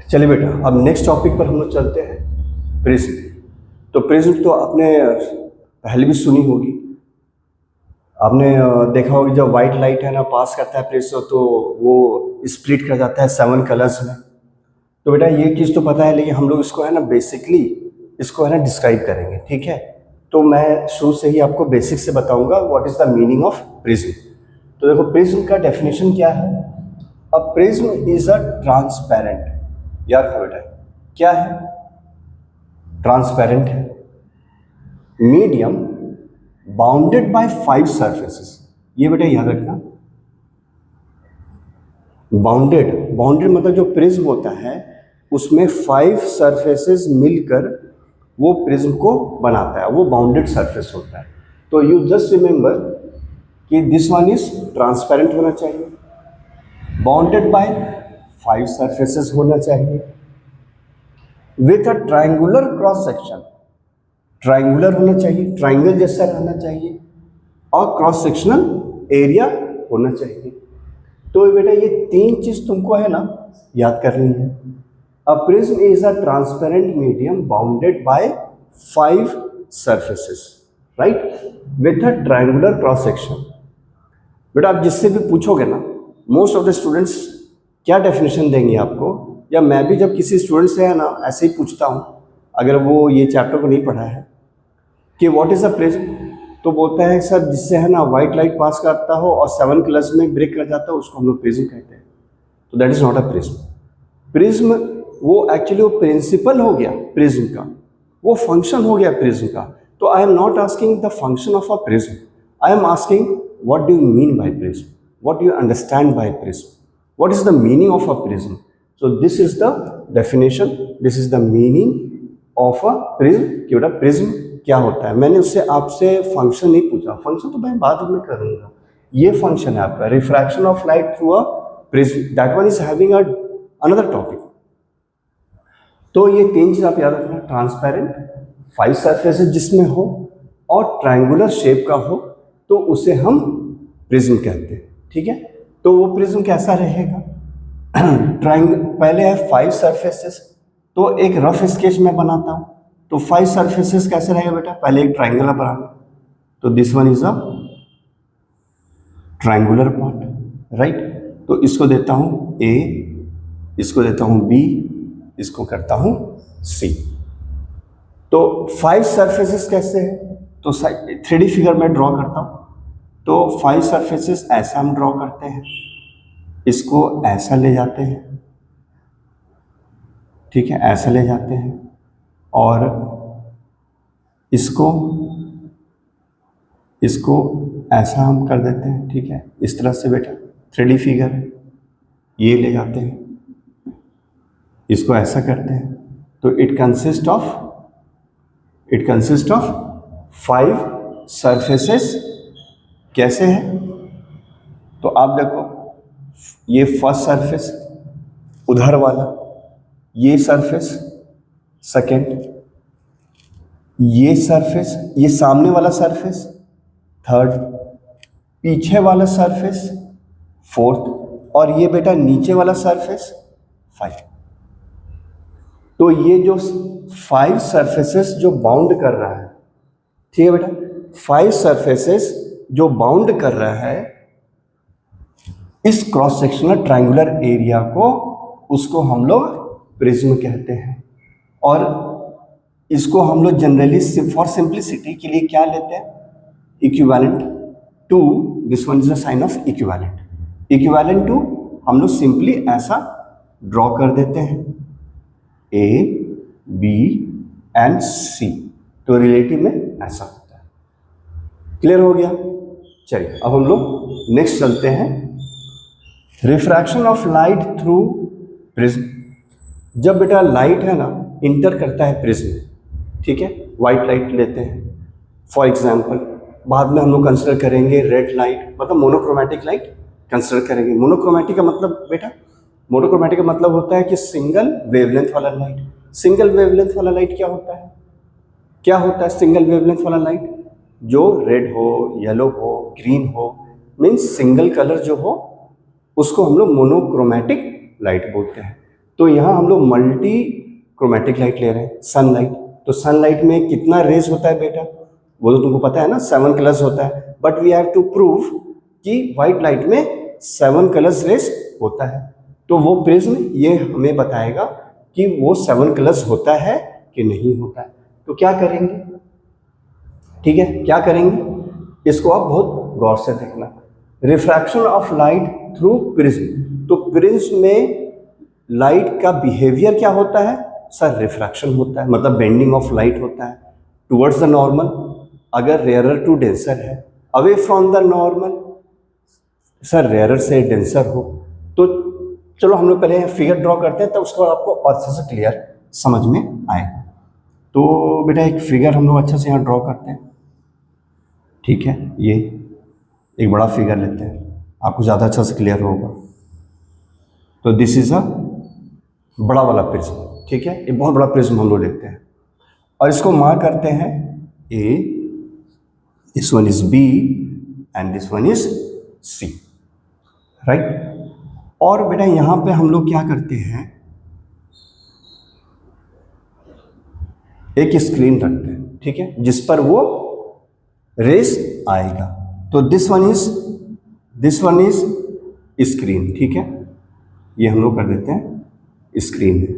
चलिए बेटा, अब नेक्स्ट टॉपिक पर हम लोग चलते हैं, प्रिज्म। तो प्रिज्म तो आपने पहले भी सुनी होगी। आपने देखा होगा जब वाइट लाइट है ना पास करता है प्रिज्म तो वो स्प्लिट कर जाता है 7 कलर्स में। तो बेटा ये चीज़ तो पता है, लेकिन हम लोग इसको है ना बेसिकली इसको है ना डिस्क्राइब करेंगे, ठीक है। तो मैं शुरू से ही आपको बेसिक से बताऊंगा what is the meaning of prism. तो देखो प्रिज्म का डेफिनेशन क्या है। A prism is a transparent, याद रखो बेटा क्या है, ट्रांसपेरेंट है, मीडियम बाउंडेड बाय 5 सरफेसेस। ये बेटा याद रखना, बाउंडेड बाउंडेड मतलब जो प्रिज्म होता है उसमें 5 सरफेसेस मिलकर वो प्रिज्म को बनाता है, वो बाउंडेड सरफेस होता है। तो यू जस्ट रिमेंबर कि दिस वन इज ट्रांसपेरेंट होना चाहिए, बाउंडेड बाय 5 सरफेसेस होना चाहिए, with a triangular cross section, triangular होना चाहिए, ट्रायंगल जैसा रहना चाहिए, और क्रॉस सेक्शनल एरिया होना चाहिए। तो बेटा ये 3 चीज तुमको है ना याद करनी है। A prism is a transparent medium bounded by 5 surfaces, right, with a triangular cross section. बेटा आप जिससे भी पूछोगे ना, मोस्ट ऑफ द स्टूडेंट्स क्या डेफिनेशन देंगे आपको, या मैं भी जब किसी स्टूडेंट से है ना ऐसे ही पूछता हूँ, अगर वो ये चैप्टर को नहीं पढ़ा है कि व्हाट इज अ प्रिज्म, तो बोलता है सर जिससे है ना व्हाइट लाइट पास करता हो और 7 कलर्स में ब्रेक कर जाता हो उसको हम लोग प्रिज्म कहते हैं। तो that is not a prism. Prism वो एक्चुअली वो प्रिंसिपल हो गया प्रिज्म का, वो फंक्शन हो गया प्रिज्म का। तो I am not asking the function of a prism, I am asking what do you mean by prism, what do you understand by prism, what is the meaning of a prism. So this is the definition, this is the meaning of a prism कि बेटा prism क्या होता है। मैंने उससे आपसे function नहीं पूछा, फंक्शन तो मैं बाद में करूंगा। ये फंक्शन है आपका refraction of light through a prism, that one is having another topic. तो ये 3 चीज आप याद रखना, ट्रांसपेरेंट, 5 सरफेसेस जिसमें हो और ट्रायंगुलर शेप का हो, तो उसे हम प्रिज्म कहते हैं, ठीक है। तो वो प्रिज्म कैसा रहेगा, ट्रायंगल पहले है 5 सरफेसेस, तो एक रफ स्केच में बनाता हूं। तो 5 सरफेसेस कैसे रहेगा बेटा, पहले एक ट्रायंगल बनाना, तो this one is a triangular part, right. तो इसको देता हूं ए, इसको देता हूं बी, इसको करता हूं सी। तो 5 सरफेसेस कैसे हैं, तो 3D फिगर में ड्रॉ करता हूं। तो 5 सरफेसेस ऐसा हम ड्रॉ करते हैं, इसको ऐसा ले जाते हैं, ठीक है, ऐसा ले जाते हैं, और इसको इसको ऐसा हम कर देते हैं, ठीक है, इस तरह से बेटा 3D फिगर है, ये ले जाते हैं, इसको ऐसा करते हैं। तो इट कंसिस्ट ऑफ 5 सरफेसेस। कैसे है, तो आप देखो ये फर्स्ट सरफेस, उधर वाला ये सरफेस, सेकेंड ये सरफेस, ये सामने वाला सरफेस, थर्ड पीछे वाला सरफेस, फोर्थ, और ये बेटा नीचे वाला सरफेस 5। तो ये जो 5 सरफेसेस जो बाउंड कर रहा है, ठीक है बेटा, 5 सरफेसेस जो बाउंड कर रहा है इस क्रॉस सेक्शनल ट्रायंगुलर एरिया को, उसको हम लोग प्रिज्म कहते हैं। और इसको हम लोग जनरली फॉर सिंप्लिसिटी के लिए क्या लेते हैं, equivalent to, this one is the sign of equivalent, equivalent to हम लोग सिंपली ऐसा ड्रॉ कर देते हैं, ए बी एंड सी, तो रिलेटिव में ऐसा होता है। क्लियर हो गया। चलिए अब हम लोग नेक्स्ट चलते हैं, refraction of light through prism. जब बेटा लाइट है ना इंटर करता है प्रिज्म, ठीक है, वाइट लाइट लेते हैं फॉर एग्जांपल, बाद में हम लोग कंसिडर करेंगे रेड लाइट, मतलब मोनोक्रोमेटिक लाइट कंसिडर करेंगे। मोनोक्रोमेटिक का मतलब बेटा, मोनोक्रोमेटिक का मतलब होता है कि सिंगल वेवलेंथ वाला लाइट। सिंगल वेवलेंथ वाला लाइट क्या होता है, क्या होता है सिंगल वेवलेंथ वाला लाइट, जो रेड हो, येलो हो, ग्रीन हो, मीन्स सिंगल कलर जो हो उसको हम लोग मोनोक्रोमेटिक लाइट बोलते हैं। तो यहाँ हम लोग मल्टी क्रोमेटिक लाइट ले रहे हैं, सनलाइट। तो सनलाइट में कितना रेज होता है बेटा, वो तो तुमको पता है ना, 7 कलर्स होता है। But we have to prove कि व्हाइट लाइट में 7 कलर्स रेज होता है। तो वो प्रिज्म ये हमें बताएगा कि वो 7 कलर्स होता है कि नहीं होता है। तो क्या करेंगे, ठीक है, क्या करेंगे, इसको आप बहुत गौर से देखना। Refraction of light through prism. तो प्रिज्म में लाइट का बिहेवियर क्या होता है सर, रिफ्रैक्शन होता है, मतलब बेंडिंग ऑफ लाइट होता है टुवर्ड्स द नॉर्मल, अगर रेयरर टू डेंसर है, away from the normal sir rarer से डेंसर हो। तो चलो हम लोग पहले फिगर ड्रॉ करते हैं, तब उसके बाद आपको अच्छे से क्लियर समझ में आएगा। तो बेटा एक फिगर हम लोग अच्छे से यहाँ ड्रॉ करते हैं, ठीक है, ये एक बड़ा फिगर लेते हैं, आपको ज़्यादा अच्छा से क्लियर होगा। तो दिस इज अ बड़ा वाला प्रिज्म, ठीक है, ये बहुत बड़ा प्रिज्म हम लोग लेते हैं और इसको मार्क करते हैं A, this one is B and this one is C, right. और बेटा यहाँ पे हम लोग क्या करते हैं, एक स्क्रीन रखते हैं, ठीक है, जिस पर वो रेस आएगा। तो दिस वन इज स्क्रीन, ठीक है, ये हम लोग कर देते हैं स्क्रीन है,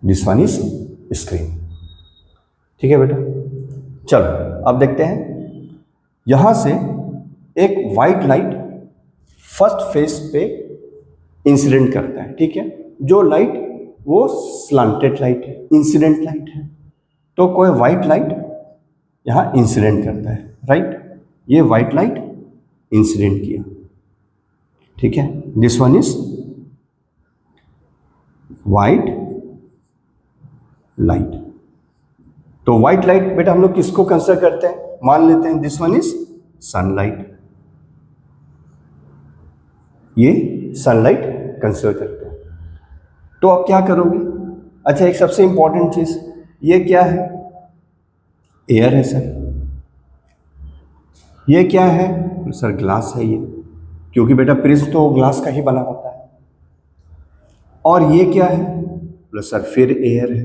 दिस वन इज स्क्रीन, ठीक है बेटा। चलो अब देखते हैं, यहां से एक वाइट लाइट फर्स्ट फेस पे इंसिडेंट करता है, ठीक है, जो लाइट वो स्लांटेड लाइट है, इंसिडेंट लाइट है। तो कोई वाइट लाइट यहाँ इंसिडेंट करता है, राइट, ये वाइट लाइट इंसिडेंट किया, ठीक है, this one is white light. तो वाइट लाइट बेटा हम लोग किसको कंसिडर करते हैं, मान लेते हैं दिस वन इज सनलाइट, ये सनलाइट कंसिडर करते हैं। तो अब क्या करोगे, अच्छा एक सबसे इंपॉर्टेंट चीज, ये क्या है, एयर है सर, ये क्या है सर, ग्लास है ये, क्योंकि बेटा प्रिज्म तो ग्लास का ही बना होता है। और ये क्या है बोले सर, फिर एयर है,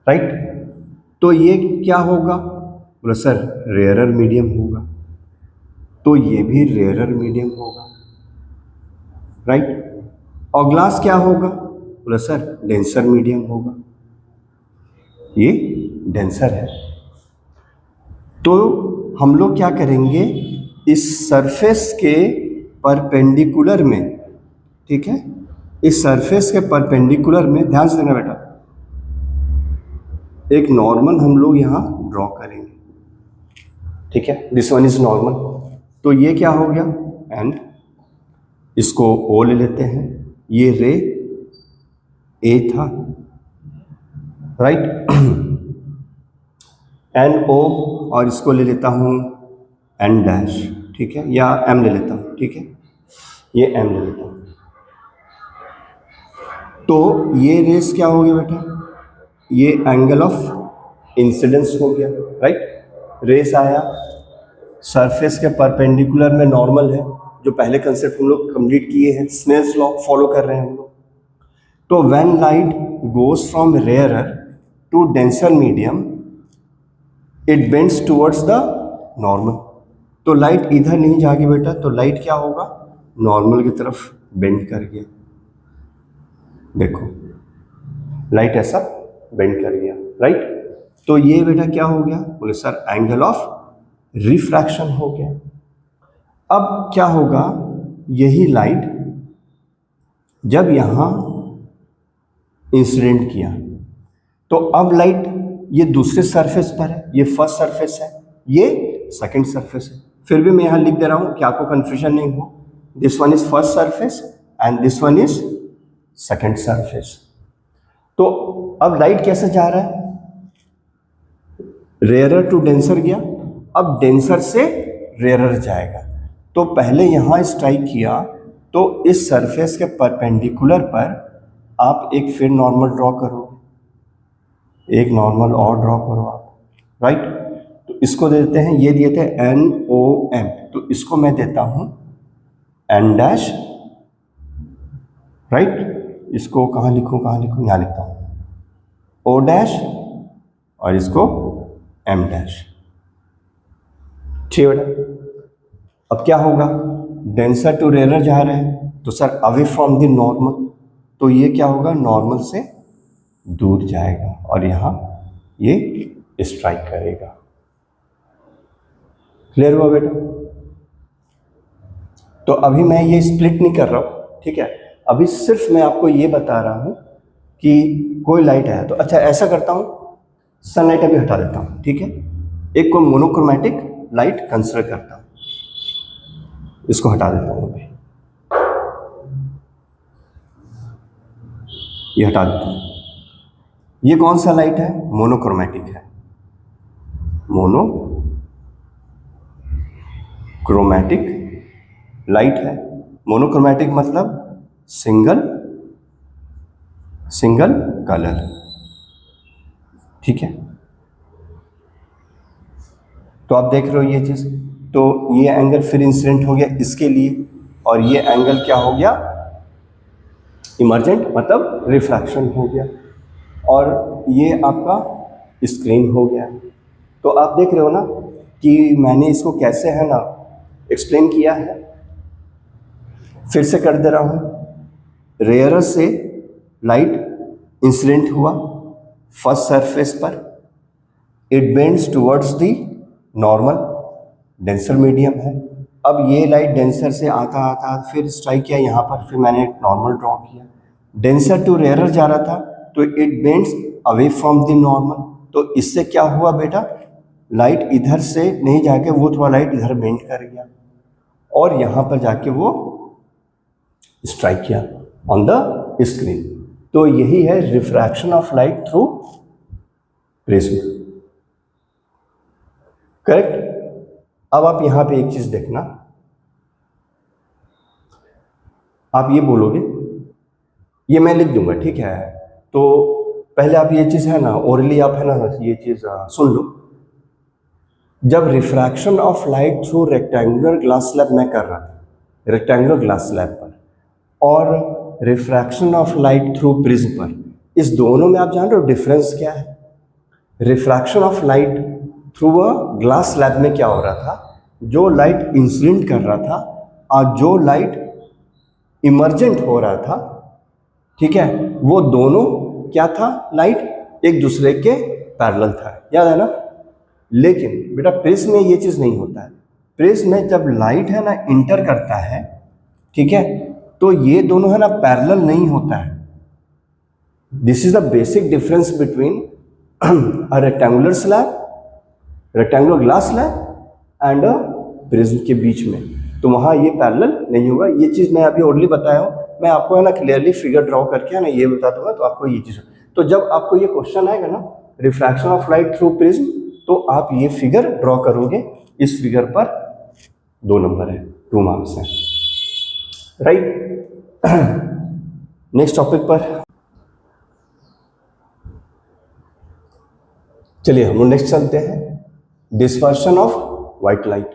राइट। तो ये क्या होगा बोले सर, रेयरर मीडियम होगा, तो ये भी रेयरर मीडियम होगा, राइट। और ग्लास क्या होगा बोले सर, डेंसर मीडियम होगा, ये डेंसर है। तो हम लोग क्या करेंगे, इस सरफेस के परपेंडिकुलर में, ठीक है, इस सरफेस के परपेंडिकुलर में ध्यान से देना बेटा, एक नॉर्मल हम लोग यहाँ ड्रॉ करेंगे, ठीक है, दिस वन इज नॉर्मल। तो ये क्या हो गया, एंड इसको ओ ले लेते हैं, ये रे ए था, राइट, एन ओ, और इसको ले लेता हूँ एन डैश, ठीक है, या एम ले लेता हूँ, ठीक है, ये एम ले लेता हूँ। तो ये रेस क्या हो गया बेटा, ये एंगल ऑफ इंसिडेंस हो गया, राइट। रेस आया, सरफेस के परपेंडिकुलर में नॉर्मल है, जो पहले कंसेप्ट हम लोग कंप्लीट किए हैं, स्नेल्स लॉ फॉलो कर रहे हैं हम लोग। तो when light goes from rarer to denser medium, it bends towards the normal. तो लाइट इधर नहीं जाएगी बेटा, तो लाइट क्या होगा, नॉर्मल की तरफ बेंड कर गया, देखो लाइट ऐसा बेंड कर गया, राइट। तो ये बेटा क्या हो गया बोले सर, एंगल ऑफ रिफ्रैक्शन हो गया। अब क्या होगा, यही लाइट जब यहां इंसिडेंट किया, तो अब लाइट ये दूसरे सरफेस पर है, ये फर्स्ट सरफेस है, ये सेकंड सरफेस है। फिर भी मैं यहां लिख दे रहा हूं कि आपको कंफ्यूजन नहीं हो, this one is first surface and this one is second surface. तो अब लाइट कैसे जा रहा है, रेयरर टू डेंसर गया, अब डेंसर से रेयरर जाएगा। तो पहले यहां स्ट्राइक किया, तो इस सरफेस के परपेंडिकुलर पर आप एक फिर नॉर्मल ड्रॉ करो, एक नॉर्मल और ड्रॉ करो आप, राइट। तो इसको देते हैं, ये दिए थे एन ओ एम, तो इसको मैं देता हूं एन डैश राइट। इसको कहाँ लिखूँ, यहाँ लिखता हूँ O डैश और इसको M डैश। ठीक है बेटा। अब क्या होगा, डेंसर टू रेयर जा रहे हैं तो sir away from the normal, तो ये क्या होगा, नॉर्मल से दूर जाएगा और यहाँ ये स्ट्राइक करेगा। क्लियर हुआ बेटा? तो अभी मैं ये स्प्लिट नहीं कर रहा हूँ, ठीक है, अभी सिर्फ मैं आपको ये बता रहा हूँ कि कोई लाइट है तो अच्छा ऐसा करता हूँ, सनलाइट अभी हटा देता हूँ, ठीक है, एक को मोनोक्रोमेटिक लाइट कंसिडर करता हूँ, इसको हटा देता हूँ अभी, ये हटा देता हूँ। ये कौन सा लाइट है, मोनोक्रोमेटिक है, मोनोक्रोमेटिक लाइट है। मोनोक्रोमेटिक मतलब सिंगल कलर, ठीक है। तो आप देख रहे हो ये चीज, तो ये एंगल फिर इंसिडेंट हो गया इसके लिए, और ये एंगल क्या हो गया, इमर्जेंट मतलब रिफ्रैक्शन हो गया, और ये आपका स्क्रीन हो गया। तो आप देख रहे हो ना कि मैंने इसको कैसे है ना एक्सप्लेन किया है, फिर से कर दे रहा हूँ। रेयरर से लाइट इंसिडेंट हुआ फर्स्ट सरफेस पर, it bends towards the normal, denser medium है। अब ये लाइट डेंसर से आता फिर स्ट्राइक किया यहाँ पर, फिर मैंने नॉर्मल ड्रॉ किया। डेंसर टू रेयरर जा रहा था तो it bends away from the normal, तो इससे क्या हुआ बेटा, लाइट इधर से नहीं जाके वो थोड़ा लाइट इधर बेंड कर गया और यहाँ पर जाके वो स्ट्राइक किया ऑन द स्क्रीन। तो यही है refraction of light through prism, correct. अब आप यहां पे एक चीज देखना, आप ये बोलोगे, ये मैं लिख दूंगा, ठीक है, तो पहले आप ये चीज है ना ओरली आप है ना ये चीज सुन लो। जब refraction of light through rectangular glass slab में कर रहा था, रेक्टेंगुलर ग्लास स्लैब पर, और refraction of light through prism पर, इस दोनों में आप जान रहे हो डिफरेंस क्या है। Refraction of light through a glass slab में क्या हो रहा था, जो लाइट इंसिडेंट कर रहा था और जो लाइट इमर्जेंट हो रहा था, ठीक है, वो दोनों क्या था, लाइट एक दूसरे के पैरेलल था, याद है ना। लेकिन बेटा प्रिज्म में ये चीज नहीं होता है। प्रिज्म में जब लाइट है ना इंटर करता है, ठीक है, तो ये दोनों है ना पैरेलल नहीं होता है। This is the basic difference between a rectangular slab, rectangular glass slab and a prism के बीच में, तो वहां ये पैरेलल नहीं होगा। ये चीज मैं अभी ऑलरेडी बताया हूँ, मैं आपको है ना क्लियरली फिगर ड्रॉ करके है ना ये बता दूंगा, तो आपको ये चीज, तो जब आपको ये क्वेश्चन आएगा ना refraction of light through prism, तो आप ये फिगर ड्रॉ करोगे। इस फिगर पर 2 नंबर है, 2 मार्क्स हैं, राइट। नेक्स्ट टॉपिक पर चलिए हम लोग नेक्स्ट चलते हैं, डिस्पर्शन ऑफ व्हाइट लाइट।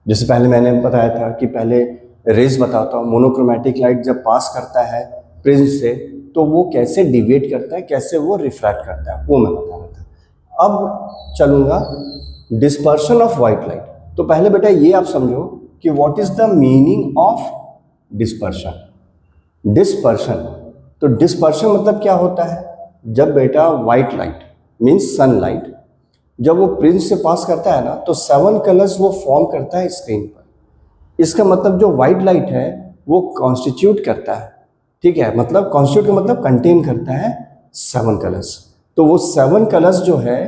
जैसे पहले मैंने बताया था कि पहले रेज बताता हूँ, मोनोक्रोमेटिक लाइट जब पास करता है प्रिज्म से तो वो कैसे डिविएट करता है, कैसे वो रिफ्रैक्ट करता है, वो मैं बता रहा था। अब चलूंगा डिस्पर्शन ऑफ व्हाइट लाइट। तो पहले बेटा ये आप समझो कि what is the meaning of dispersion. Dispersion, तो डिस्पर्शन मतलब क्या होता है, जब बेटा व्हाइट लाइट मीन्स सनलाइट जब वो प्रिज्म से पास करता है ना, तो 7 कलर्स वो फॉर्म करता है स्क्रीन पर। इसका मतलब जो व्हाइट लाइट है वो कॉन्स्टिट्यूट करता है, ठीक है, मतलब कॉन्स्टिट्यूट का मतलब कंटेन करता है 7 कलर्स। तो वो 7 कलर्स जो है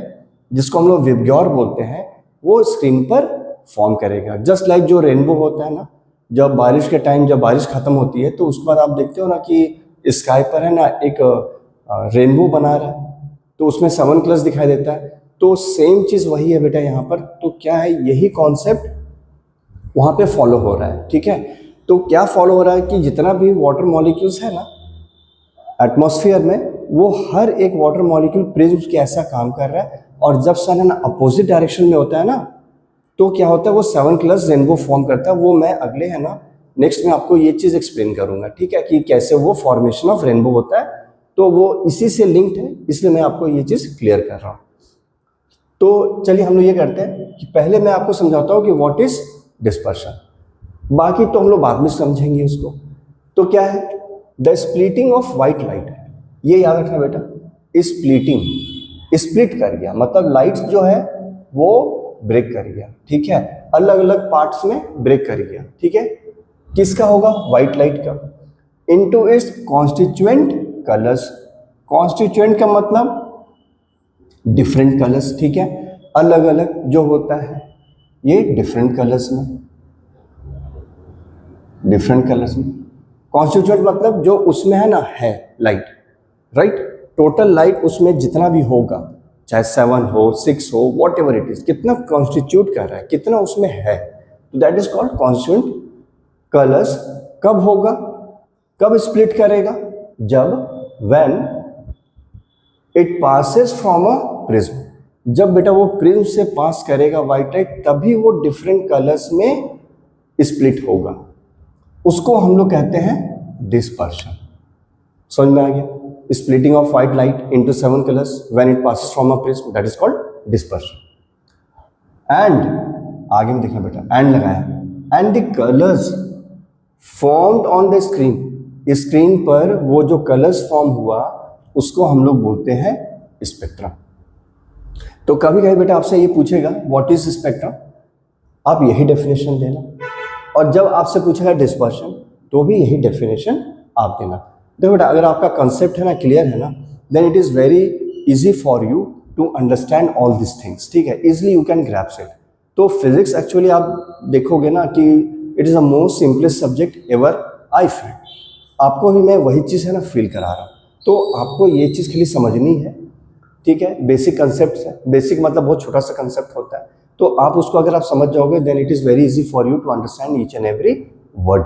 जिसको हम लोग विबग्योर बोलते हैं, वो स्क्रीन पर फॉर्म करेगा। जस्ट लाइक जो रेनबो होता है ना, जब बारिश के टाइम जब बारिश खत्म होती है तो उसके बाद आप देखते हो ना कि स्काई पर है ना एक रेनबो बना रहा है, तो उसमें 7 कलर्स दिखाई देता है। तो सेम चीज वही है बेटा यहाँ पर। तो क्या है, यही कॉन्सेप्ट वहां पे फॉलो हो रहा है, ठीक है। तो क्या फॉलो हो रहा है कि जितना भी वाटर मॉलिक्यूल्स है ना एटमॉस्फेयर में, वो हर एक वाटर मॉलिक्यूल प्रिज्म के ऐसा काम कर रहा है, और जब सन है ना अपोजिट डायरेक्शन में होता है ना, तो क्या होता है वो 7 कलर्स रेनबो फॉर्म करता है। वो मैं अगले है ना नेक्स्ट मैं आपको ये चीज़ एक्सप्लेन करूंगा, ठीक है, कि कैसे वो फॉर्मेशन ऑफ रेनबो होता है। तो वो इसी से लिंक्ड है, इसलिए मैं आपको ये चीज़ क्लियर कर रहा हूँ। तो चलिए हम लोग ये करते हैं कि पहले मैं आपको समझाता हूँ कि व्हाट इज डिस्पर्शन, बाकी तो हम लोग बाद में समझेंगे उसको। तो क्या है the splitting of white light, ये याद रखना बेटा, स्प्लिटिंग, स्प्लिट कर गया मतलब लाइट जो है वो ब्रेक कर गया, ठीक है, अलग अलग पार्ट्स में ब्रेक कर गया, ठीक है, किसका होगा, व्हाइट लाइट का, into its constituent colours. Constituent का मतलब डिफरेंट कलर्स, ठीक है, अलग अलग जो होता है ये डिफरेंट कलर्स में, डिफरेंट कलर्स में। कॉन्स्टिट्यूएंट मतलब जो उसमें है ना, है लाइट, राइट, टोटल लाइट उसमें जितना भी होगा, चाहे 7 हो 6 हो वॉट एवर इट इज, कितना कॉन्स्टिट्यूट कर रहा है, कितना उसमें है, तो that is called constituent colours. कब होगा, कब स्प्लिट करेगा, जब when it passes from a prism, जब बेटा वो प्रिज्म से पास करेगा व्हाइट लाइट, तभी वो डिफरेंट कलर्स में स्प्लिट होगा, उसको हम लोग कहते हैं डिस्पर्शन। समझ में आ गया, splitting of white light into 7 colours when it passes from a prism, that is called dispersion. And आगे में देखना बेटा, एंड लगाया, and the colours formed on the screen, screen पर वो जो कलर्स फॉर्म हुआ उसको हम लोग बोलते हैं स्पेक्ट्रम। तो कभी कभी बेटा आपसे ये पूछेगा व्हाट इज स्पेक्ट्रम, आप यही डेफिनेशन देना, और जब आपसे पूछेगा डिस्पर्शन तो भी यही डेफिनेशन आप देना। देखो बेटा अगर आपका कंसेप्ट है ना क्लियर है ना, then it is very easy for you to understand all this things, ठीक है, easily you can grasp it. तो फिजिक्स एक्चुअली आप देखोगे ना कि it is the most simplest subject ever I feel, आपको भी मैं वही चीज़ है ना फील करा रहा हूँ, तो आपको ये चीज़ खाली समझनी है, ठीक है, बेसिक कंसेप्ट है, बेसिक मतलब बहुत छोटा सा कंसेप्ट होता है, तो आप उसको अगर आप समझ जाओगे then it is very easy for you to understand each and every word,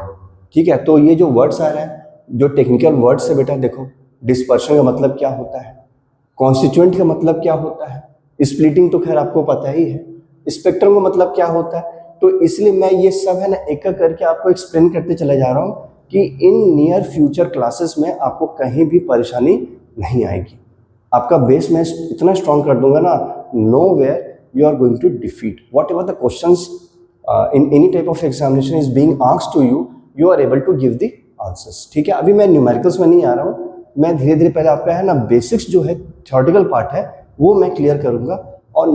ठीक है। तो ये जो वर्ड्स आ रहे हैं, जो टेक्निकल वर्ड्स है बेटा, देखो डिस्पर्शन का मतलब क्या होता है, कॉन्स्टिट्यूएंट का मतलब क्या होता है, स्प्लिटिंग तो खैर आपको पता ही है, स्पेक्ट्रम का मतलब क्या होता है, तो इसलिए मैं ये सब है ना एक एक करके आपको एक्सप्लेन करते चला जा रहा हूँ कि इन नियर फ्यूचर क्लासेस में आपको कहीं भी परेशानी नहीं आएगी, आपका बेस मैं इतना स्ट्रॉन्ग कर दूंगा ना, no where you are going to defeat whatever the questions in any type of examination is being asked to you, you are able to give the answers, ठीक है। अभी मैं न्यूमेरिकल्स में नहीं आ रहा हूँ, मैं धीरे धीरे पहले आपका है ना बेसिक्स जो है थ्योरेटिकल पार्ट है वो मैं क्लियर करूंगा, और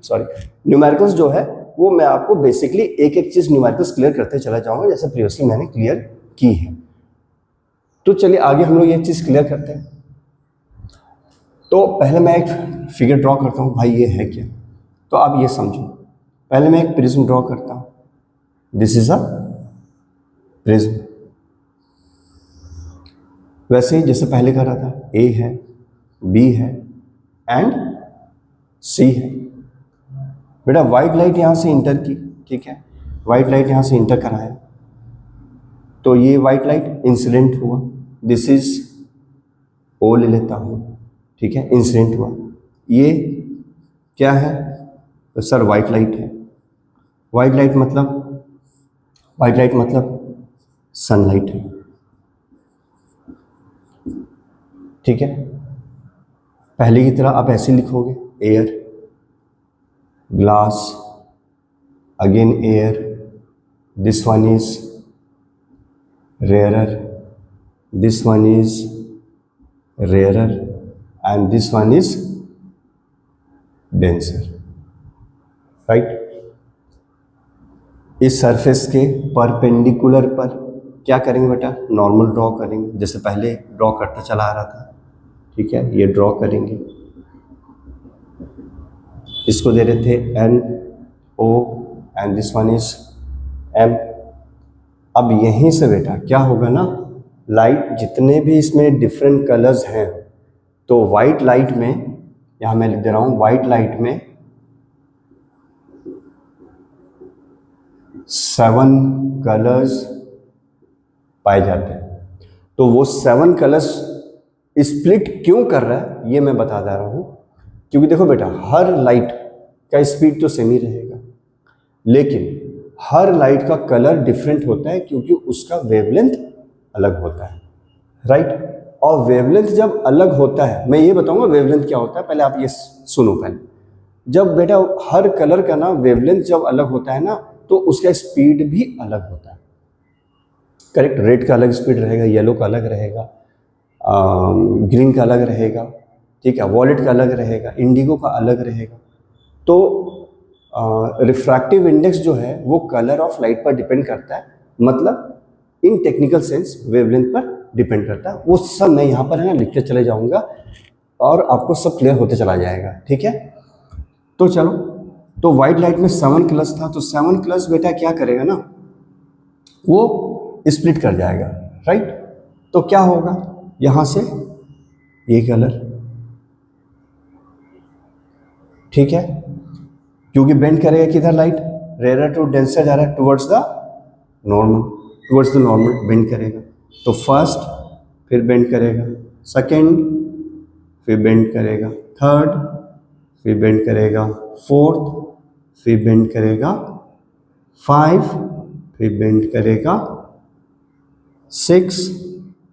सॉरी न्यूमेरिकल्स जो है वो मैं आपको बेसिकली एक एक चीज न्यूमेरिकल्स क्लियर करते चला जाऊंगा जैसे प्रीवियसली मैंने क्लियर की है। तो चलिए आगे हम लोग ये चीज क्लियर करते हैं। तो पहले मैं एक फिगर ड्रॉ करता हूँ, भाई ये है क्या, तो आप ये समझो, पहले मैं एक प्रिज्म ड्रॉ करता हूँ, दिस इज अ प्रिज्म, वैसे ही जैसे पहले कर रहा था, ए है, बी है एंड सी है। बेटा वाइट लाइट यहाँ से इंटर की, ठीक है, वाइट लाइट यहाँ से इंटर कराया, तो ये वाइट लाइट इंसिडेंट हुआ, दिस इज ओ ले लेता हूँ, ठीक है, इंसिडेंट हुआ, ये क्या है, तो सर वाइट लाइट है, वाइट लाइट मतलब सनलाइट है, ठीक है। पहले की तरह आप ऐसे लिखोगे, air, glass, again air, this one is rarer, this one is rarer and this one is denser, right। इस सरफेस के परपेंडिकुलर पर क्या करेंगे बेटा, नॉर्मल ड्रॉ करेंगे, जैसे पहले ड्रॉ करता चला आ रहा था, ठीक है, ये ड्रॉ करेंगे, इसको दे रहे थे N O and this one is M. अब यहीं से बेटा क्या होगा ना, लाइट जितने भी इसमें डिफरेंट कलर्स हैं, तो वाइट लाइट में, यहां मैं लिख दे रहा हूं, वाइट लाइट में 7 कलर्स पाए जाते हैं। तो वो 7 कलर्स स्प्लिट क्यों कर रहा है ये मैं बता दे रहा हूं, क्योंकि देखो बेटा हर लाइट का स्पीड तो सेम ही रहेगा, लेकिन हर लाइट का कलर डिफरेंट होता है क्योंकि उसका वेवलेंथ अलग होता है, राइट। और वेवलेंथ जब अलग होता है, मैं ये बताऊंगा वेवलेंथ क्या होता है, पहले आप ये सुनो। पहले जब बेटा हर कलर का ना वेवलेंथ जब अलग होता है ना, तो उसका स्पीड भी अलग होता है, करेक्ट। रेड का अलग स्पीड रहेगा, येलो का अलग रहेगा, ग्रीन का अलग रहेगा, ठीक है, वॉलेट का अलग रहेगा, इंडिगो का अलग रहेगा। तो रिफ्रैक्टिव इंडेक्स जो है वो कलर ऑफ लाइट पर डिपेंड करता है, मतलब इन टेक्निकल सेंस वेवलेंथ पर डिपेंड करता है। वो सब मैं यहाँ पर है ना लिखते चले जाऊँगा और आपको सब क्लियर होते चला जाएगा, ठीक है। तो चलो, तो वाइट लाइट में 7 कलर्स था, तो 7 कलर्स बेटा क्या करेगा ना, वो स्प्लिट कर जाएगा, राइट। तो क्या होगा, यहाँ से ये कलर, ठीक है, क्योंकि बेंड करेगा किधर लाइट, रेयर टू डेंसर जा रहा है towards the normal, towards the normal bend करेगा। तो फर्स्ट, फिर बेंड करेगा, सेकंड, फिर बेंड करेगा, थर्ड, फिर बेंड करेगा, फोर्थ, फिर बेंड करेगा, 5, फिर बेंड करेगा, 6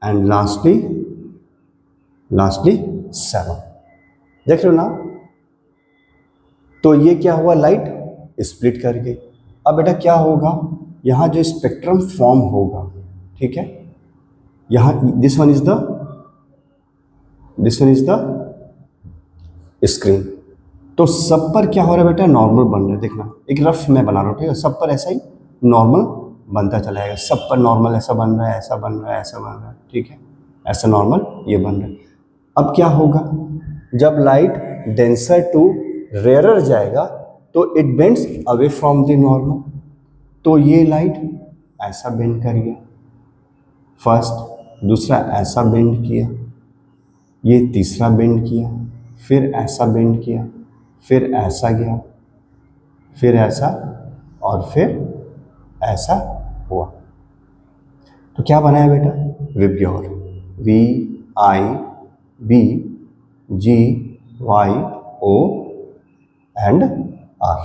एंड लास्टली 7। देख रहे हो ना। तो ये क्या हुआ, लाइट स्प्लिट कर गई। अब बेटा क्या होगा, यहाँ जो स्पेक्ट्रम फॉर्म होगा, ठीक है, यहाँ this one is the screen. तो सब पर क्या हो रहा है बेटा, नॉर्मल बन रहा है, देखना एक रफ मैं बना रहा हूँ, ठीक है, सब पर ऐसा ही नॉर्मल बनता चला जाएगा, सब पर नॉर्मल ऐसा बन रहा है, ऐसा बन रहा है, ऐसा बन रहा है, ठीक है, ऐसा नॉर्मल ये बन रहा है। अब क्या होगा, जब लाइट डेंसर टू रेयरर जाएगा तो it bends away from the normal. तो ये लाइट ऐसा बेंड कर गया फर्स्ट, दूसरा ऐसा बेंड किया, ये तीसरा बेंड किया, फिर ऐसा बेंड किया, फिर ऐसा गया, फिर ऐसा, और फिर ऐसा हुआ। तो क्या बनाया बेटा, विबग्योर, VIBGYO एंड R।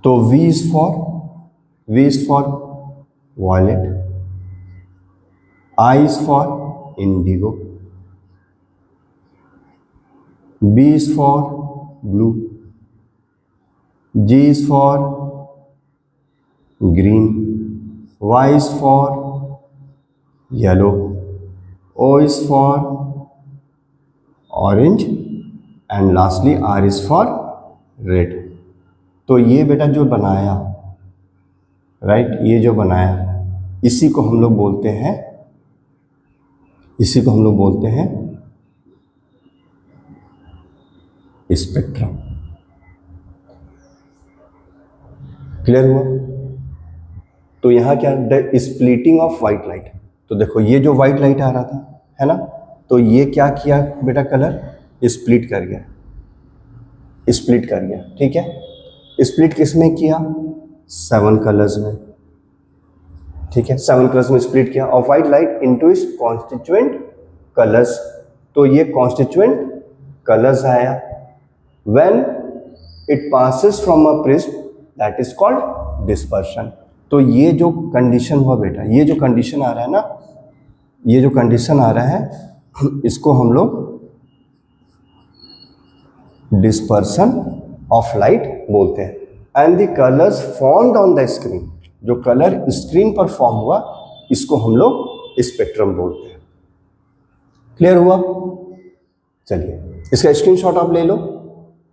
तो V is for violet, I is for indigo, B is for blue, G is for green, Y is for yellow, O is for orange and lastly R is for red। तो ये बेटा जो बनाया, right, ये जो बनाया, इसी को हम लोग बोलते हैं स्पेक्ट्रम। क्लियर हुआ। तो यहाँ क्या, the splitting of white light. तो देखो ये जो वाइट लाइट आ रहा था, है ना, तो ये क्या किया बेटा, कलर स्प्लिट कर गया, ठीक है। स्प्लिट किस में किया, 7 कलर्स में, ठीक है, 7 कलर्स में स्प्लिट किया, of white light into its constituent colours. तो ये कॉन्स्टिट्यूएंट कलर्स आया, when it passes from a prism that is called dispersion. तो ये जो कंडीशन हुआ बेटा, ये जो कंडीशन आ रहा है ना, ये जो कंडीशन आ रहा है, इसको हम लोग डिस्पर्शन ऑफ लाइट बोलते हैं। And the colours formed on the screen, जो कलर स्क्रीन पर फॉर्म हुआ, इसको हम लोग स्पेक्ट्रम बोलते हैं। क्लियर हुआ। चलिए इसका स्क्रीनशॉट आप ले लो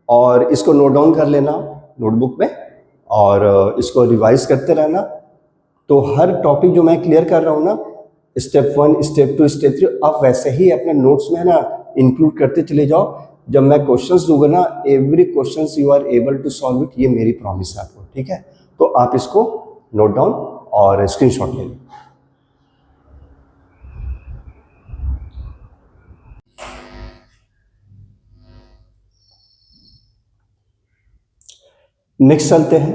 और इसको नोट डाउन कर लेना नोटबुक में, और इसको रिवाइज करते रहना। तो हर टॉपिक जो मैं क्लियर कर रहा हूँ ना, स्टेप 1, स्टेप 2, स्टेप 3, आप वैसे ही अपने नोट्स में है ना इंक्लूड करते चले जाओ। जब मैं क्वेश्चंस दूंगा ना, every questions you are able to solve it, ये मेरी प्रॉमिस है आपको, ठीक है। तो आप इसको नोट डाउन और स्क्रीनशॉट ले लो। नेक्स्ट चलते हैं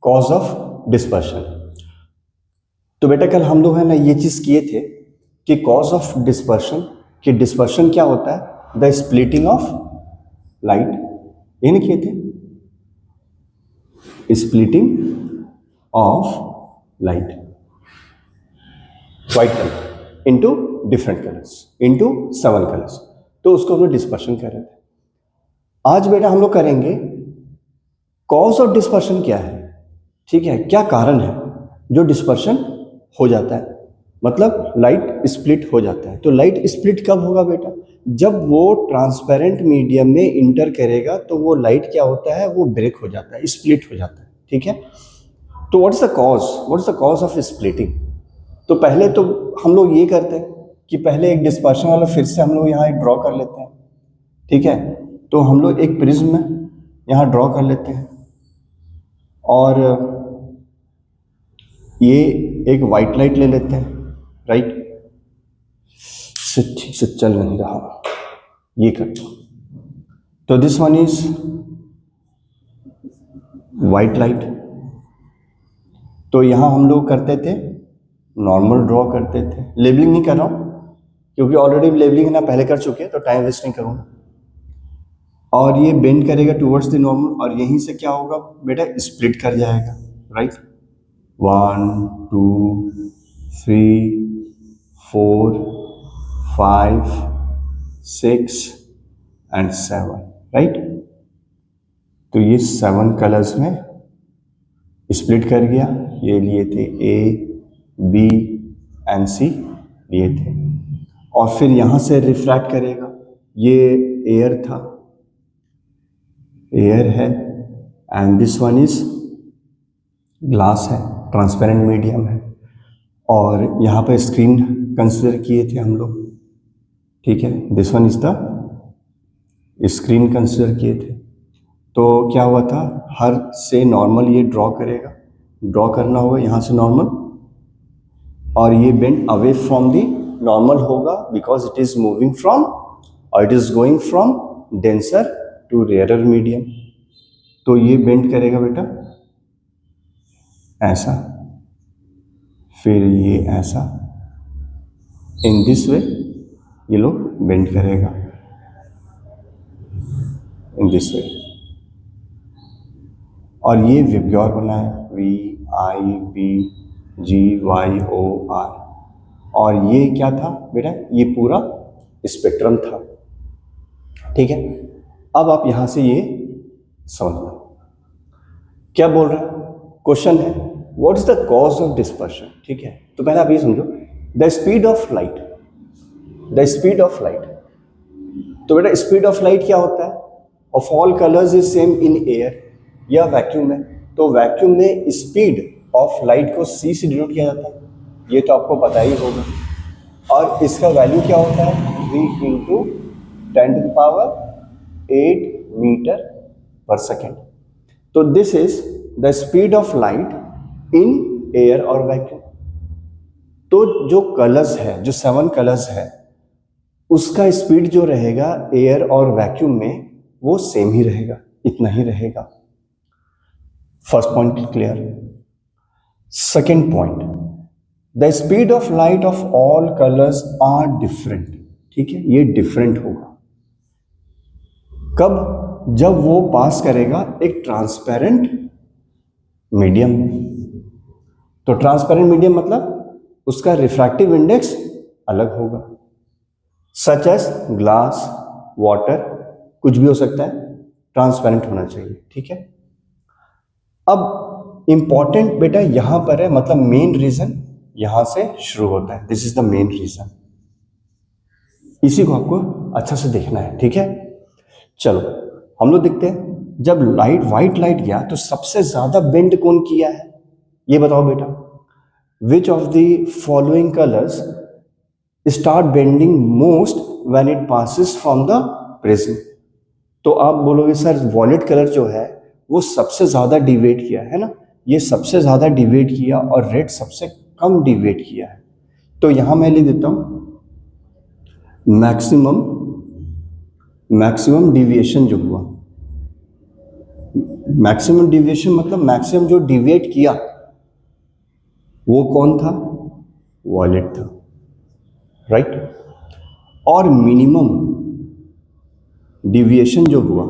कॉज ऑफ डिस्पर्शन। तो बेटा कल हम लोग है ना ये चीज किए थे कि कॉज ऑफ डिस्पर्शन, कि डिस्पर्शन क्या होता है, द स्प्लिटिंग ऑफ लाइट, ये नहीं किए थे, splitting of light, white color into different colors, into 7 colors. तो उसको हम लोग डिस्पर्शन कह रहे थे. आज बेटा हम लोग करेंगे कॉज ऑफ डिस्पर्शन क्या है. ठीक है, क्या कारण है जो डिस्पर्शन हो जाता है, मतलब लाइट स्प्लिट हो जाता है. तो लाइट स्प्लिट कब होगा बेटा, जब वो ट्रांसपेरेंट मीडियम में इंटर करेगा तो वो लाइट क्या होता है, वो ब्रेक हो जाता है, स्प्लिट हो जाता है. ठीक है, तो what is the cause of splitting. तो पहले तो हम लोग ये करते हैं कि पहले एक डिस्पर्शन वाला फिर से हम लोग यहाँ एक ड्रॉ कर लेते हैं. ठीक है, तो हम लोग एक प्रिज्म यहाँ ड्रॉ कर लेते हैं और ये एक वाइट लाइट ले लेते हैं. राइट, ठीक से चल नहीं रहा, ये करते हैं. तो this one is white light. तो यहाँ हम लोग करते थे नॉर्मल ड्रॉ करते थे. लेबलिंग नहीं कर रहा हूँ क्योंकि ऑलरेडी लेबलिंग ना पहले कर चुके हैं, तो टाइम वेस्ट नहीं करूँगा. और ये बेंड करेगा टूवर्ड्स द नॉर्मल और यहीं से क्या होगा बेटा, स्प्लिट कर जाएगा. Right, 1 2 3 4 5 6 and 7. राइट, तो ये 7 कलर्स में स्प्लिट कर गया. ये लिए थे A, B एंड C लिए थे. और फिर यहाँ से रिफ्रैक्ट करेगा. ये एयर था, एयर है, and this one is glass है, ट्रांसपेरेंट मीडियम है. और यहाँ पे स्क्रीन कंसिडर किए थे हम लोग. ठीक है, this one is the screen consider किए थे. तो क्या हुआ था, हर से नॉर्मल ये ड्रॉ करेगा, ड्रॉ करना होगा यहाँ से नॉर्मल, और ये bend away from the normal होगा because it is moving from और it is going from denser to rarer medium. तो ये बेंड करेगा बेटा ऐसा, फिर ये ऐसा, इन दिस वे ये लोग बेंड करेगा इन दिस वे. और ये विब्ग्योर बना है, VIBGYOR. और ये क्या था बेटा, ये पूरा स्पेक्ट्रम था. ठीक है, अब आप यहां से ये समझना क्या बोल रहा है. क्वेश्चन है what is the cause of dispersion. ठीक है, तो पहले आप ये समझो, the speed of light. The speed of light, तो बेटा स्पीड ऑफ लाइट क्या होता है, of all colours is same in air या वैक्यूम में. तो वैक्यूम में स्पीड ऑफ लाइट को c से डिनोट किया जाता है, ये तो आपको पता ही होगा. और इसका वैल्यू क्या होता है, v इंटू 10⁸ मीटर पर सेकेंड. तो this is the speed of light in air और वैक्यूम. तो जो कलर्स है, जो 7 कलर्स है, उसका स्पीड जो रहेगा एयर और वैक्यूम में वो सेम ही रहेगा, इतना ही रहेगा. First point clear. Second point, the speed of light of all colours are different. ठीक है, ये डिफरेंट होगा कब, जब वो पास करेगा एक ट्रांसपेरेंट मीडियम. तो ट्रांसपेरेंट मीडियम मतलब उसका रिफ्रैक्टिव इंडेक्स अलग होगा, सच एज ग्लास, वाटर, कुछ भी हो सकता है, ट्रांसपेरेंट होना चाहिए. ठीक है, अब इंपॉर्टेंट बेटा यहां पर है, मतलब मेन रीजन यहां से शुरू होता है. This is the main reason, इसी को आपको अच्छा से देखना है. ठीक है, चलो हम लोग देखते हैं. जब लाइट, व्हाइट लाइट गया तो सबसे ज्यादा बेंड कौन किया है, ये बताओ बेटा. Which of the following colours start bending most when it passes from the prism. तो आप बोलोगे सर वॉयलेट कलर जो है वो सबसे ज्यादा डिवेट किया है ना, ये सबसे ज्यादा डिवेट किया और रेड सबसे कम डिवेट किया है. तो यहां मैं लिख देता हूं मैक्सिमम डिविएशन जो हुआ. मैक्सिमम डिविएशन मतलब मैक्सिमम जो डिवेट किया वो कौन था, वॉयलेट था. राइट, और मिनिमम डिविएशन जो हुआ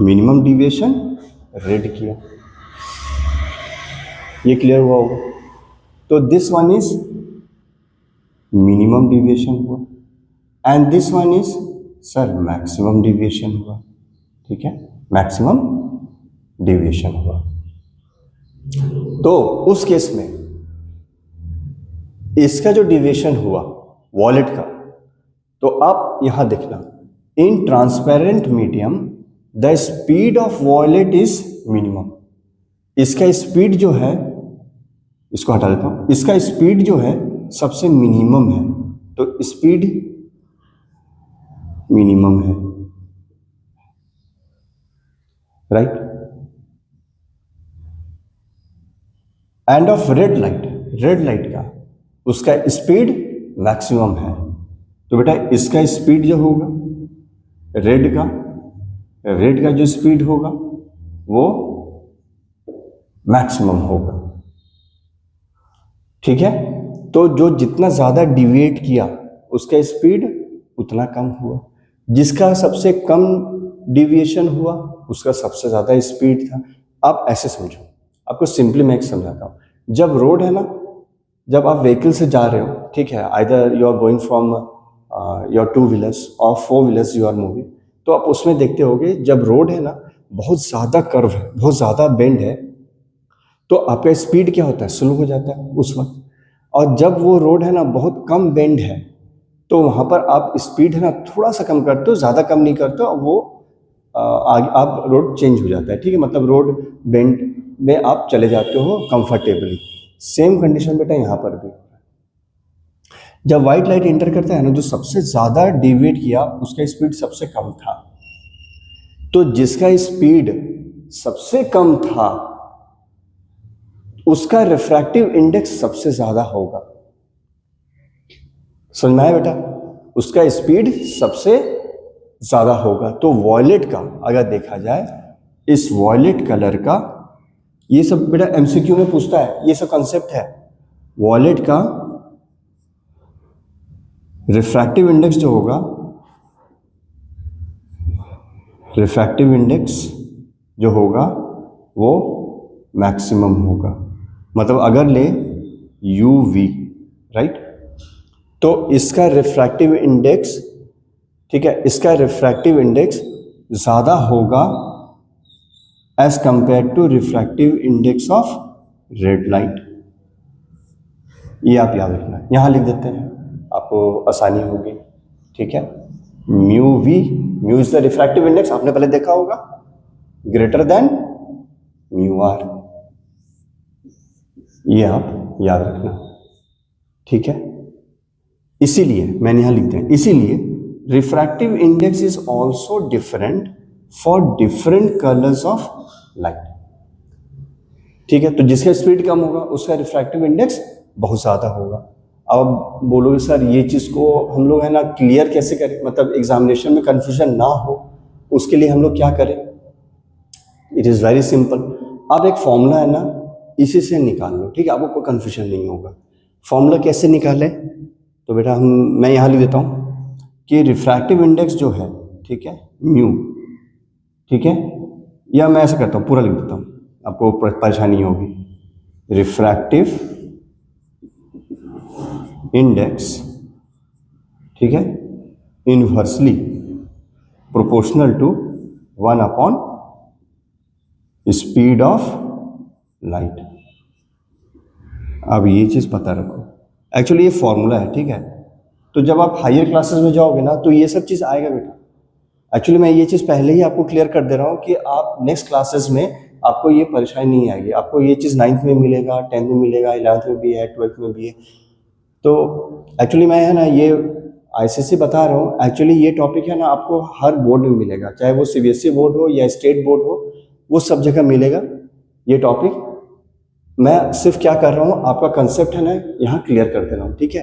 मिनिमम डिविएशन रेड किया, ये क्लियर हुआ होगा। तो this one is minimum deviation हुआ and this one is sir maximum deviation हुआ, ठीक है, मैक्सिमम डिविएशन हुआ। तो उस केस में इसका जो डिविएशन हुआ वॉलेट का, तो आप यहां देखना, in transparent medium the speed of wallet is minimum. इसका स्पीड जो है, इसको हटा देता हूं, इसका स्पीड जो है सबसे मिनिमम है, तो स्पीड मिनिमम है, right. End of red light का उसका स्पीड मैक्सिमम है, तो बेटा इसका स्पीड जो होगा रेड का जो स्पीड होगा वो मैक्सिमम होगा, ठीक है। तो जो जितना ज़्यादा डिविएट किया उसका स्पीड उतना कम हुआ, जिसका सबसे कम डिविएशन हुआ उसका सबसे ज़्यादा स्पीड था। आप ऐसे समझो, आपको सिंपली मैं एक समझाता हूँ। जब रोड है ना, जब आप व्हीकल से जा रहे हो, ठीक है, either you are going from your 2 wheelers और 4 व्हीलर्स यू आर मूविंग, तो आप उसमें देखते होगे जब रोड है ना बहुत ज़्यादा कर्व है, बहुत ज़्यादा बेंड है, तो आपका स्पीड क्या होता है, स्लो हो जाता है उस वक्त। और जब वो रोड है ना बहुत कम बेंड है, तो वहाँ पर आप स्पीड है ना थोड़ा सा कम करते हो, ज़्यादा कम नहीं करते हो, वो आगे आप रोड चेंज हो जाता है, ठीक है, मतलब रोड बेंड में आप चले जाते हो कंफर्टेबली। सेम कंडीशन बेटा यहाँ पर भी, जब व्हाइट लाइट एंटर करता है ना, जो सबसे ज़्यादा डिविएट किया उसका स्पीड सबसे कम था, तो जिसका स्पीड सबसे कम था उसका रिफ्रैक्टिव इंडेक्स सबसे ज़्यादा होगा। समझ में आया बेटा, उसका स्पीड सबसे ज़्यादा होगा। तो वॉयलेट का अगर देखा जाए, इस वॉयलेट कलर का, ये सब बेटा एमसीक्यू में पूछता है, ये सब कंसेप्ट है। वॉयलेट का रिफ्रैक्टिव इंडेक्स जो होगा, रिफ्रैक्टिव इंडेक्स जो होगा वो मैक्सिमम होगा। मतलब अगर ले UV, राइट, तो इसका रिफ्रैक्टिव इंडेक्स, ठीक है, इसका रिफ्रैक्टिव इंडेक्स ज़्यादा होगा as compare to refractive index of red light. ये आप याद रखना, यहाँ लिख देते हैं, आपको आसानी होगी, ठीक है। Mu is the refractive index, आपने पहले देखा होगा, ग्रेटर देन μr, ये आप याद रखना, ठीक है। इसीलिए मैंने यहां लिख दिया, इसीलिए refractive index is also different for different colours of light, ठीक है। तो जिसका स्पीड कम होगा उसका रिफ्रैक्टिव इंडेक्स बहुत ज़्यादा होगा। अब बोलोगे सर ये चीज़ को हम लोग है ना क्लियर कैसे करें, मतलब एग्जामिनेशन में कन्फ्यूजन ना हो, उसके लिए हम लोग क्या करें। इट इज़ वेरी सिंपल, आप एक फॉर्मूला है ना इसी से निकाल लो, ठीक है, आपको कोई कन्फ्यूजन नहीं होगा। फॉर्मूला कैसे निकालें, तो बेटा मैं यहाँ लिख देता हूँ कि रिफ्रैक्टिव इंडेक्स जो है, ठीक है, म्यू, ठीक है, या मैं ऐसा करता हूँ पूरा लिख देता हूँ, आपको परेशानी होगी। रिफ्रैक्टिव इंडेक्स, ठीक है, inversely proportional to 1 upon speed of light. अब ये चीज़ पता रखो, एक्चुअली ये फॉर्मूला है, ठीक है। तो जब आप हायर क्लासेस में जाओगे ना तो ये सब चीज़ आएगा बेटा। एक्चुअली मैं ये चीज़ पहले ही आपको क्लियर कर दे रहा हूँ कि आप नेक्स्ट क्लासेस में आपको ये परेशानी नहीं आएगी, आपको ये चीज़ 9th में मिलेगा, 10th में मिलेगा, 11th में भी है, 12th में भी है। तो एक्चुअली मैं है ना ये ICSE बता रहा हूँ, एक्चुअली ये टॉपिक है ना आपको हर बोर्ड में मिलेगा, चाहे वो CBSE बोर्ड हो या स्टेट बोर्ड हो, वो सब जगह मिलेगा ये टॉपिक। मैं सिर्फ क्या कर रहा हूँ, आपका कंसेप्ट है ना यहाँ क्लियर कर दे रहा हूँ, ठीक है।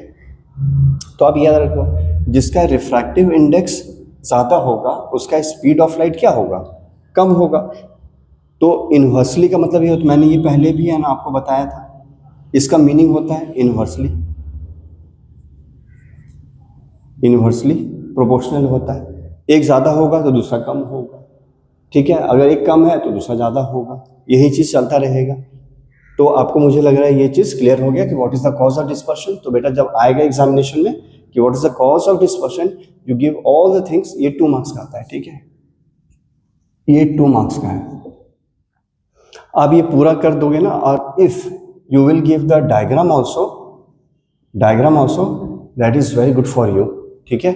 तो आप याद रखो, जिसका रिफ्रैक्टिव इंडेक्स ज़्यादा होगा उसका स्पीड ऑफ लाइट क्या होगा, कम होगा। तो इनवर्सली का मतलब ये होता है, मैंने ये पहले भी है ना आपको बताया था, इसका मीनिंग होता है इनवर्सली प्रोपोर्शनल होता है, एक ज़्यादा होगा तो दूसरा कम होगा, ठीक है, अगर एक कम है तो दूसरा ज़्यादा होगा, यही चीज़ चलता रहेगा। तो आपको मुझे लग रहा है ये चीज़ क्लियर हो गया कि what is the cause of dispersion. तो बेटा जब आएगा एग्जामिनेशन में कि what is the cause of dispersion, you give all the things, ये 2 मार्क्स का आता है, ठीक है, ये 2 मार्क्स का है। आप ये पूरा कर दोगे ना, और if you will give the diagram also that is very good for you, ठीक है।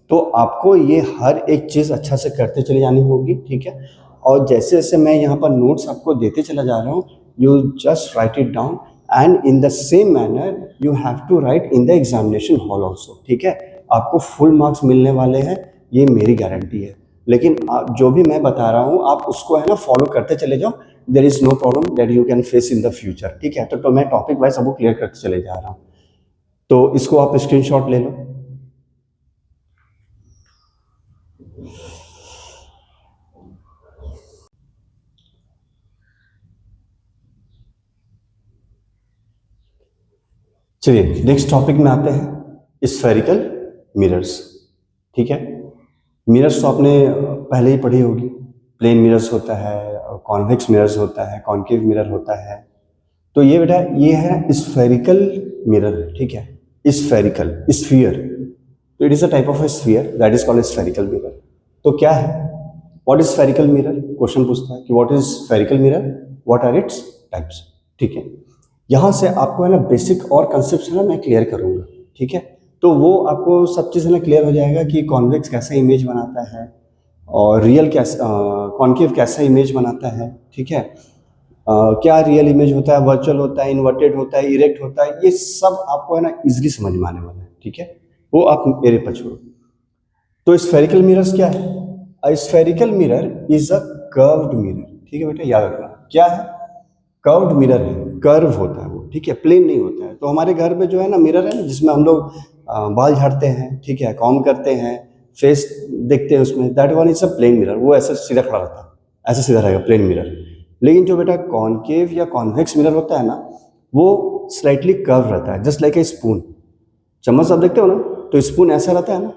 तो आपको ये हर एक चीज़ अच्छा से करते चले जानी होगी, ठीक है। और जैसे जैसे मैं यहाँ पर नोट्स आपको देते चला जा रहा हूँ, you just write it down and in the same manner you have to write in the examination hall also, ठीक है। आपको फुल मार्क्स मिलने वाले हैं, ये मेरी गारंटी है। लेकिन आप जो भी मैं बता रहा हूँ आप उसको है ना फॉलो करते चले जाओ, there is no problem that you can face in the future, ठीक है। तो मैं टॉपिक वाइज सबको क्लियर करते चले जा रहा हूँ, तो इसको आप स्क्रीनशॉट ले लो। चलिए नेक्स्ट टॉपिक में आते हैं, स्फेरिकल मिरर्स, ठीक है। मिरर्स तो आपने पहले ही पढ़ी होगी, प्लेन मिरर्स होता है, कॉन्वेक्स मिरर्स होता है, कॉन्केव मिरर होता है। तो ये बेटा ये है स्फेरिकल मिरर, ठीक है, स्फेरिकल स्फीयर, तो it is a type of a sphere that is called spherical mirror. तो क्या है, what is spherical mirror, question पूछता है कि what is spherical mirror, what are its types, ठीक है। यहाँ से आपको है ना बेसिक और कंसेप्ट है ना मैं क्लियर करूँगा, ठीक है। तो वो आपको सब चीज़ है ना क्लियर हो जाएगा कि कॉन्वेक्स कैसा इमेज बनाता है और रियल कैसा, कॉन्केव कैसा इमेज बनाता है, ठीक है। क्या रियल इमेज होता है, वर्चुअल होता है, इन्वर्टेड होता है, इरेक्ट होता है, ये सब आपको है ना इजीली समझ में आने वाला है, ठीक है। वो आप मेरे पर छोड़ो। तो स्फेरिकल मिरर्स क्या है, a spherical mirror is a curved mirror, ठीक है बेटा, याद रखना क्या है, कर्व्ड मिरर है, कर्व होता है वो, ठीक है, प्लेन नहीं होता है। तो हमारे घर में जो है ना मिरर है ना जिसमें हम लोग बाल झाड़ते हैं, ठीक है, कॉम्ब करते हैं, फेस देखते हैं उसमें, that one is a plane mirror, वो ऐसा सीधा खड़ा रहता है, ऐसा सीधा रहेगा प्लेन मिरर। लेकिन जो बेटा कॉनकेव या कॉन्वेक्स मिरर होता है ना, वो स्लाइटली कर्व रहता है, जस्ट लाइक ए स्पून, चम्मच आप देखते हो ना, तो स्पून ऐसा रहता है ना,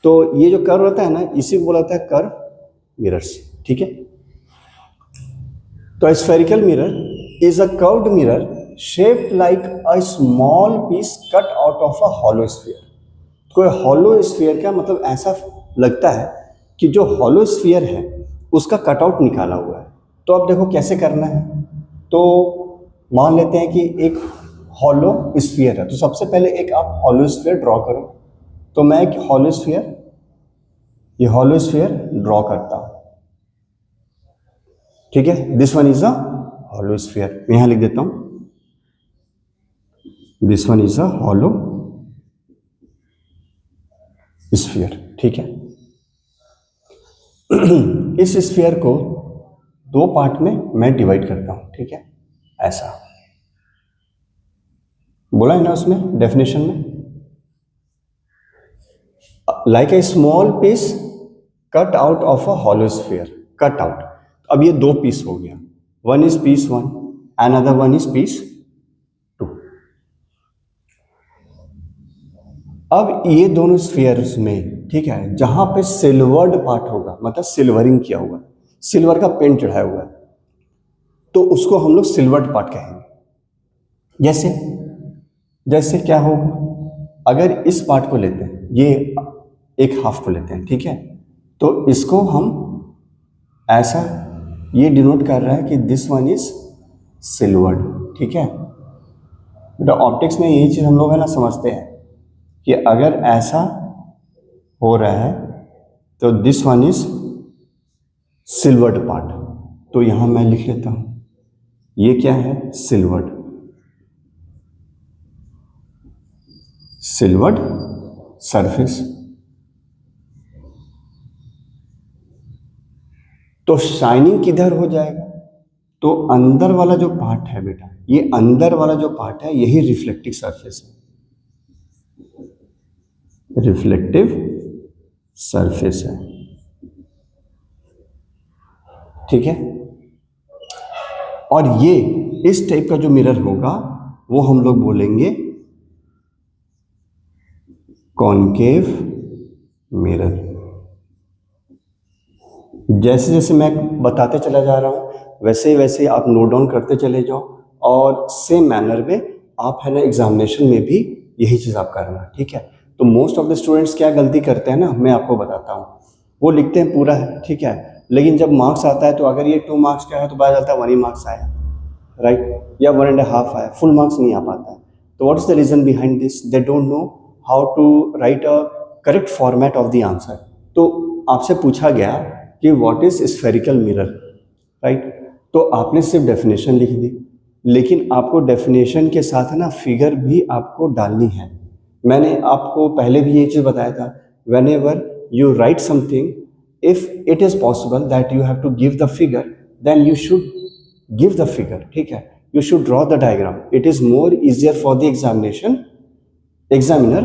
तो ये जो कर्व रहता है ना इसी को बोला जाता है कर्व मिरर्स, ठीक है। तो spherical mirror is a curved mirror shaped like a small piece cut out of a hollow sphere। कोई hollow sphere का मतलब ऐसा लगता है कि जो hollow sphere है उसका कटआउट निकाला हुआ है। तो अब देखो कैसे करना है, तो मान लेते हैं कि एक hollow sphere है, तो सबसे पहले एक आप hollow sphere ड्रॉ करो। तो मैं एक hollow sphere, ये hollow sphere ड्रॉ करता हूँ, ठीक है। This one is a hollow sphere, मैं यहां लिख देता हूं, this one is a hollow sphere, ठीक है। इस स्फीयर को 2 पार्ट में मैं डिवाइड करता हूं, ठीक है, ऐसा बोला है ना उसमें डेफिनेशन में, like a small piece cut out of a hollow sphere, cut out. अब ये 2 पीस हो गया, one is piece 1, another one is piece 2। अब ये दोनों स्फीयर्स में, ठीक है, जहां पे सिल्वर्ड पार्ट होगा, मतलब सिल्वरिंग किया हुआ, सिल्वर का पेंट चढ़ाया हुआ है, तो उसको हम लोग सिल्वर्ड पार्ट कहेंगे। जैसे जैसे क्या होगा, अगर इस पार्ट को लेते हैं, ये एक हाफ को लेते हैं, ठीक है, तो इसको हम ऐसा, ये डिनोट कर रहा है कि दिस वन इज सिल्वर्ड, ठीक है। बेटा ऑप्टिक्स में यही चीज हम लोग है ना समझते हैं कि अगर ऐसा हो रहा है तो this one is silvered part. तो यहां मैं लिख लेता हूं, ये क्या है, सिल्वर्ड, सिल्वर्ड सरफेस। तो शाइनिंग किधर हो जाएगा, तो अंदर वाला जो पार्ट है बेटा, ये अंदर वाला जो पार्ट है यही रिफ्लेक्टिव सरफेस है, रिफ्लेक्टिव सरफेस है, ठीक है। और ये इस टाइप का जो मिरर होगा वो हम लोग बोलेंगे कॉनकेव मिरर, जैसे जैसे मैं बताते चला जा रहा हूँ वैसे वैसे आप नोट डाउन करते चले जाओ, और सेम मैनर में आप है ना एग्जामिनेशन में भी यही चीज़ आप करना, ठीक है। तो मोस्ट ऑफ द स्टूडेंट्स क्या गलती करते हैं ना, मैं आपको बताता हूँ, वो लिखते हैं पूरा है, ठीक है, लेकिन जब मार्क्स आता है तो अगर ये 2 मार्क्स का है तो पता चलता है 1 ही मार्क्स आया, राइट, या 1.5 आया, फुल मार्क्स नहीं आ पाता है। तो what is the reason behind this? They don't know how to write a correct format of the answer. तो आपसे पूछा गया कि what is spherical mirror, right, तो आपने सिर्फ डेफिनेशन लिख दी, लेकिन आपको डेफिनेशन के साथ है ना फिगर भी आपको डालनी है। मैंने आपको पहले भी ये चीज़ बताया था, whenever you write something, if it is possible that you have to give the figure, then you should give the figure, ठीक है, you should draw the diagram, it is more easier for the examiner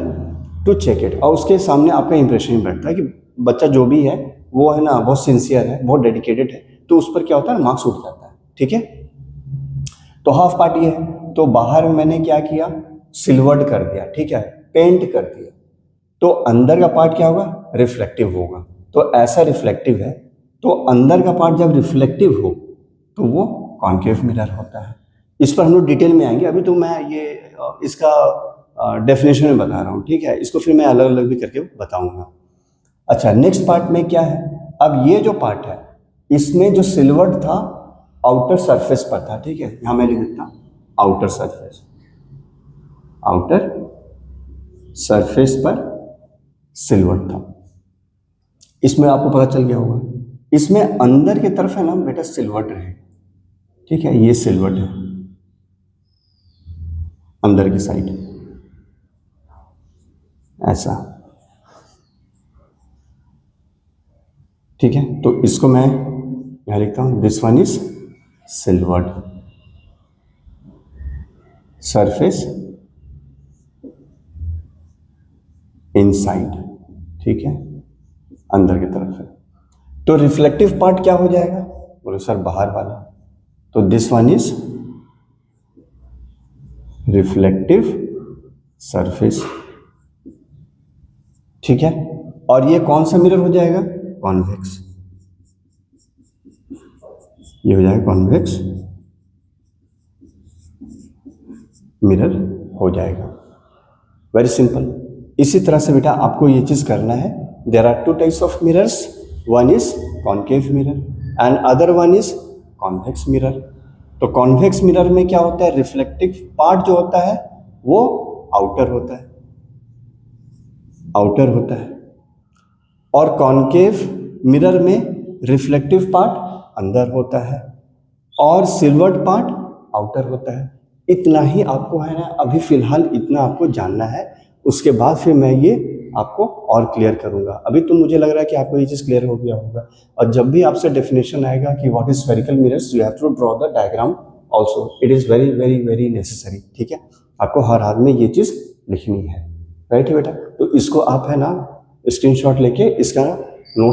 to check it, और उसके सामने आपका impression बैठता है कि बच्चा जो भी है वो है ना बहुत सिंसियर है, बहुत डेडिकेटेड है, तो उस पर क्या होता है, मार्क्स उठ जाता है, ठीक है। तो हाफ पार्ट ये है, तो बाहर में मैंने क्या किया, सिल्वर्ड कर दिया, ठीक है, पेंट कर दिया, तो अंदर का पार्ट क्या होगा, रिफ्लेक्टिव होगा। तो ऐसा रिफ्लेक्टिव है, तो अंदर का पार्ट जब रिफ्लेक्टिव हो तो वो कॉन्केव मिरर होता है। इस पर हम लोग डिटेल में आएंगे, अभी तो मैं ये इसका डेफिनेशन में बता रहा हूँ, ठीक है, इसको फिर मैं अलग अलग भी करके बताऊंगा। अच्छा, नेक्स्ट पार्ट में क्या है, अब ये जो पार्ट है इसमें जो सिल्वर्ड था आउटर सरफेस पर था, ठीक है, यहां मैं लिख देता हूं आउटर सरफेस, आउटर सरफेस पर सिल्वर्ड था, इसमें आपको पता चल गया होगा। इसमें अंदर की तरफ है ना बेटा सिल्वर्ड रहे, ठीक है, ये सिल्वर्ड है अंदर की साइड, ऐसा, ठीक है। तो इसको मैं यहां लिखता हूं, this one is silvered surface inside, ठीक है, अंदर की तरफ है। तो रिफ्लेक्टिव पार्ट क्या हो जाएगा, बोलो सर बाहर वाला, तो this one is reflective surface, ठीक है। और ये कौन सा मिरर हो जाएगा, कॉन्वेक्स, ये हो जाएगा कॉन्वेक्स मिरर हो जाएगा, वेरी सिंपल। इसी तरह से बेटा आपको ये चीज करना है, there are 2 types of mirrors, one is concave mirror and other one is convex mirror. तो कॉन्वेक्स मिरर में क्या होता है, रिफ्लेक्टिव पार्ट जो होता है वो आउटर होता है, आउटर होता है, और कॉन्केव मिरर में रिफ्लेक्टिव पार्ट अंदर होता है और सिल्वर्ड पार्ट आउटर होता है। इतना ही आपको है ना अभी फिलहाल इतना आपको जानना है, उसके बाद फिर मैं ये आपको और क्लियर करूंगा। अभी तो मुझे लग रहा है कि आपको ये चीज़ क्लियर हो गया होगा, और जब भी आपसे डेफिनेशन आएगा कि what is spherical mirrors, you have to draw the diagram also, it is very very very necessary, ठीक है, आपको हर हाथ में ये चीज़ लिखनी है, राइट है बेटा। तो इसको आप है ना स्क्रीनशॉट लेके इसका